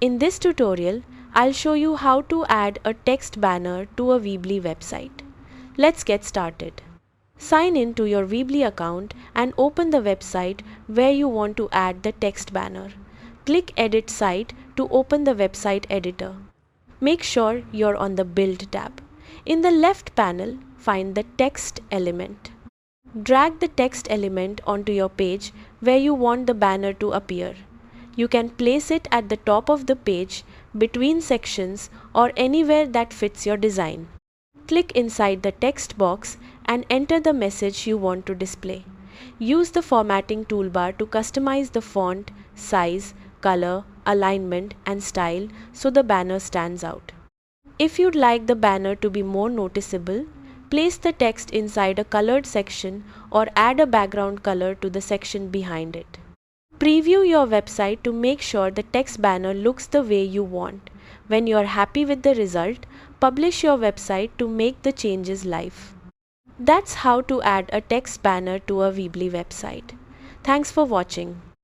In this tutorial, I'll show you how to add a text banner to a Weebly website. Let's get started. Sign in to your Weebly account and open the website where you want to add the text banner. Click Edit Site to open the website editor. Make sure you're on the Build tab. In the left panel, find the text element. Drag the text element onto your page where you want the banner to appear. You can place it at the top of the page, between sections, or anywhere that fits your design. Click inside the text box and enter the message you want to display. Use the formatting toolbar to customize the font, size, color, alignment, and style so the banner stands out. If you'd like the banner to be more noticeable, place the text inside a colored section or add a background color to the section behind it. Preview your website to make sure the text banner looks the way you want. When you're happy with the result, publish your website to make the changes live. That's how to add a text banner to a Weebly website. Thanks for watching.